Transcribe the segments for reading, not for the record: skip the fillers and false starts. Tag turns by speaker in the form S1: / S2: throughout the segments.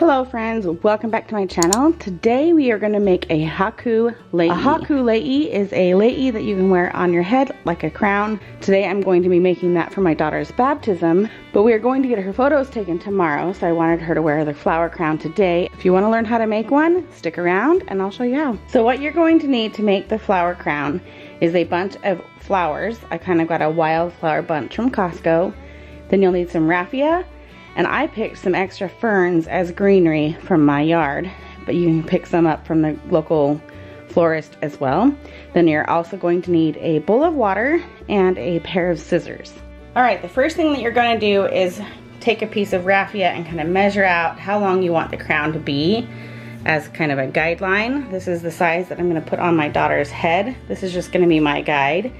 S1: Hello friends, welcome back to my channel. Today we are going to make a Haku Lei. A Haku Lei is a lei that you can wear on your head like a crown. Today I'm going to be making that for my daughter's baptism, but we are going to get her photos taken tomorrow, so I wanted her to wear the flower crown today. If you want to learn how to make one, stick around and I'll show you how. So what you're going to need to make the flower crown is a bunch of flowers. I kind of got a wildflower bunch from Costco. Then you'll need some raffia. And I picked some extra ferns as greenery from my yard, but you can pick some up from the local florist as well. Then you're also going to need a bowl of water and a pair of scissors. All right, the first thing that you're going to do is take a piece of raffia and kind of measure out how long you want the crown to be as kind of a guideline. This is the size that I'm going to put on my daughter's head. This is just going to be my guide.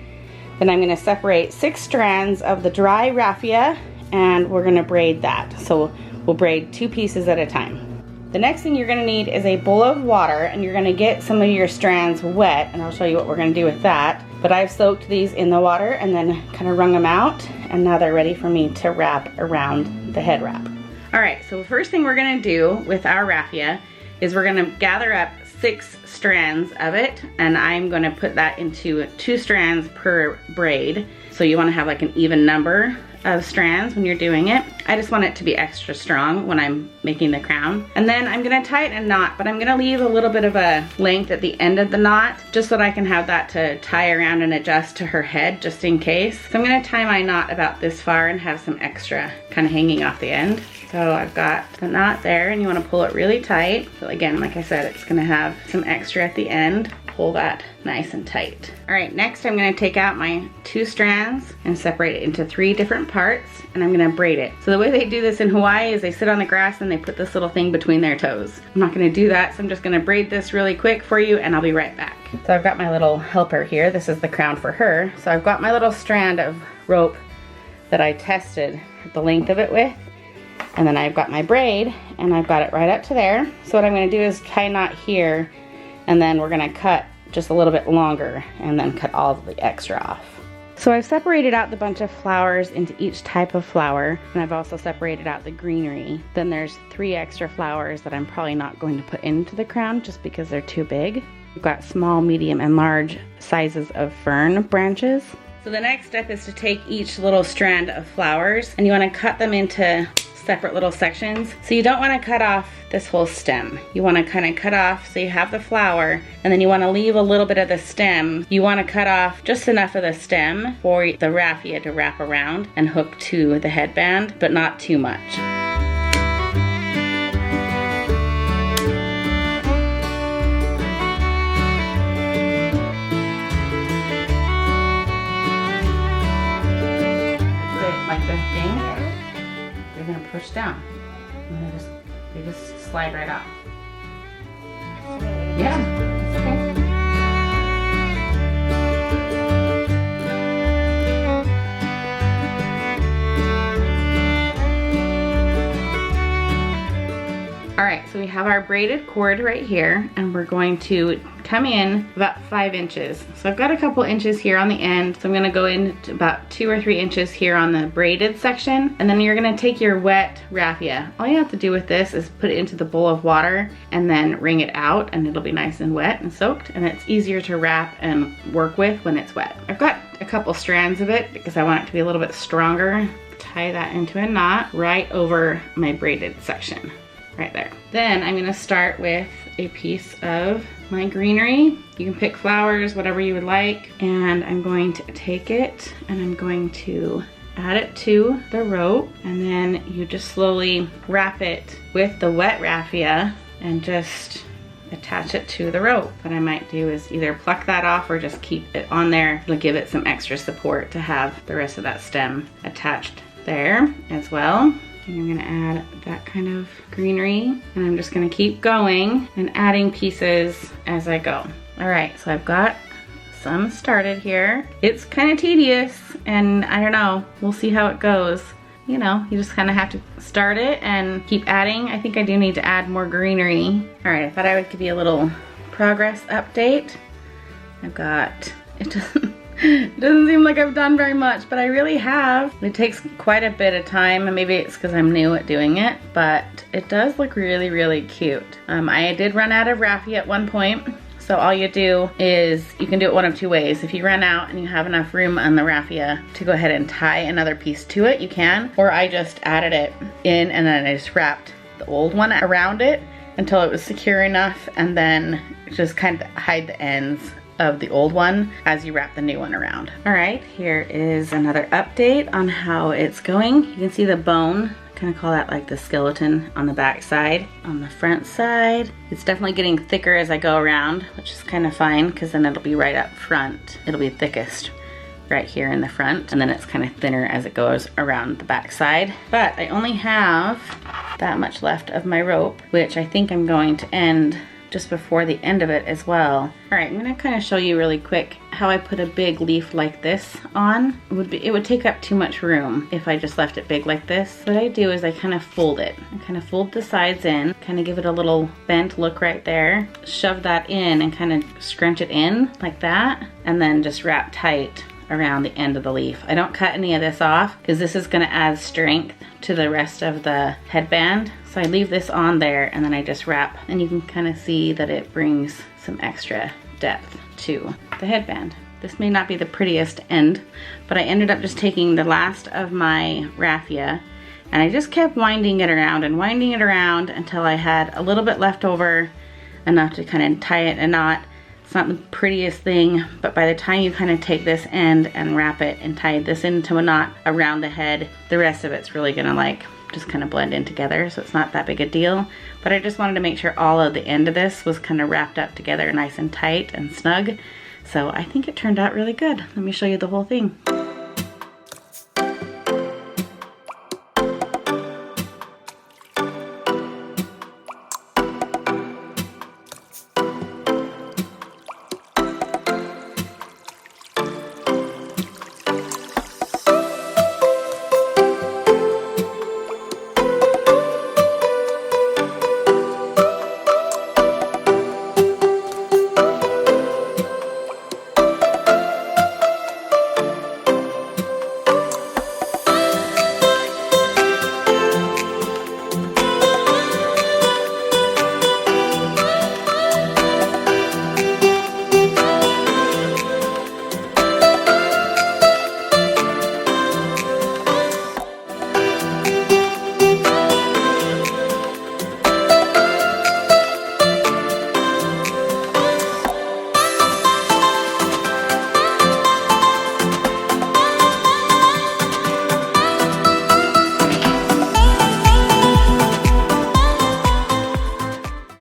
S1: Then I'm going to separate 6 strands of the dry raffia, and we're gonna braid that. So we'll braid 2 pieces at a time. The next thing you're gonna need is a bowl of water, and you're gonna get some of your strands wet, and I'll show you what we're gonna do with that. But I've soaked these in the water and then kind of wrung them out, and now they're ready for me to wrap around the head wrap. All right, so the first thing we're gonna do with our raffia is we're gonna gather up 6 strands of it, and I'm gonna put that into 2 strands per braid. So you wanna have like an even number of strands when you're doing it. I just want it to be extra strong when I'm making the crown. And then I'm gonna tie it in a knot, but I'm gonna leave a little bit of a length at the end of the knot, just so that I can have that to tie around and adjust to her head, just in case. So I'm gonna tie my knot about this far and have some extra kind of hanging off the end. So I've got the knot there, and you wanna pull it really tight. So again, like I said, it's gonna have some extra at the end. Pull that nice and tight. All right, next I'm gonna take out my 2 strands and separate it into 3 different parts, and I'm gonna braid it. So the way they do this in Hawaii is they sit on the grass and they put this little thing between their toes. I'm not gonna do that, so I'm just gonna braid this really quick for you, and I'll be right back. So I've got my little helper here. This is the crown for her. So I've got my little strand of rope that I tested the length of it with, and then I've got my braid, and I've got it right up to there. So what I'm gonna do is tie a knot here, and then we're gonna cut just a little bit longer and then cut all of the extra off. So I've separated out the bunch of flowers into each type of flower, and I've also separated out the greenery. Then there's 3 extra flowers that I'm probably not going to put into the crown just because they're too big. We've got small, medium, and large sizes of fern branches. So the next step is to take each little strand of flowers, and you wanna cut them into separate little sections. So you don't want to cut off this whole stem. You want to kind of cut off so you have the flower, and then you want to leave a little bit of the stem. You want to cut off just enough of the stem for the raffia to wrap around and hook to the headband, but not too much. Like this thing. You're gonna push down, and then they just slide right off. Yeah, that's okay. All right, so we have our braided cord right here, and we're going to come in about 5 inches. So I've got a couple inches here on the end, so I'm gonna go in to about 2 or 3 inches here on the braided section, and then you're gonna take your wet raffia. All you have to do with this is put it into the bowl of water and then wring it out, and it'll be nice and wet and soaked, and it's easier to wrap and work with when it's wet. I've got a couple strands of it because I want it to be a little bit stronger. Tie that into a knot right over my braided section. Right there. Then I'm gonna start with a piece of my greenery. You can pick flowers, whatever you would like. And I'm going to take it and I'm going to add it to the rope. And then you just slowly wrap it with the wet raffia and just attach it to the rope. What I might do is either pluck that off or just keep it on there. It'll give it some extra support to have the rest of that stem attached there as well. And I'm gonna add that kind of greenery, and I'm just gonna keep going and adding pieces as I go. All right, so I've got some started here. It's kind of tedious, and I don't know, we'll see how it goes. You know, you just kind of have to start it and keep adding. I think I do need to add more greenery. All right, I thought I would give you a little progress update. I've got, it doesn't, It doesn't seem like I've done very much, but I really have. It takes quite a bit of time, and maybe it's because I'm new at doing it, but it does look really, really cute. I did run out of raffia at one point, so all you do is, you can do it one of two ways. If you run out and you have enough room on the raffia to go ahead and tie another piece to it, you can. Or I just added it in and then I just wrapped the old one around it until it was secure enough, and then just kind of hide the ends of the old one as you wrap the new one around. All right, here is another update on how it's going. You can see the bone, kind of call that like the skeleton on the back side. On the front side, it's definitely getting thicker as I go around, which is kind of fine because then it'll be right up front. It'll be thickest right here in the front, and then it's kind of thinner as it goes around the back side. But I only have that much left of my rope, which I think I'm going to end just before the end of it as well. All right, I'm gonna kind of show you really quick how I put a big leaf like this on. It would take up too much room if I just left it big like this. What I do is I kind of fold it. I kind of fold the sides in, kind of give it a little bent look right there, shove that in and kind of scrunch it in like that, and then just wrap tight around the end of the leaf. I don't cut any of this off because this is gonna add strength to the rest of the headband. So I leave this on there and then I just wrap, and you can kind of see that it brings some extra depth to the headband. This may not be the prettiest end, but I ended up just taking the last of my raffia and I just kept winding it around and winding it around until I had a little bit left over, enough to kind of tie it in a knot. It's not the prettiest thing, but by the time you kind of take this end and wrap it and tie this into a knot around the head, the rest of it's really gonna like just kind of blend in together, so it's not that big a deal. But I just wanted to make sure all of the end of this was kind of wrapped up together nice and tight and snug. So I think it turned out really good. Let me show you the whole thing.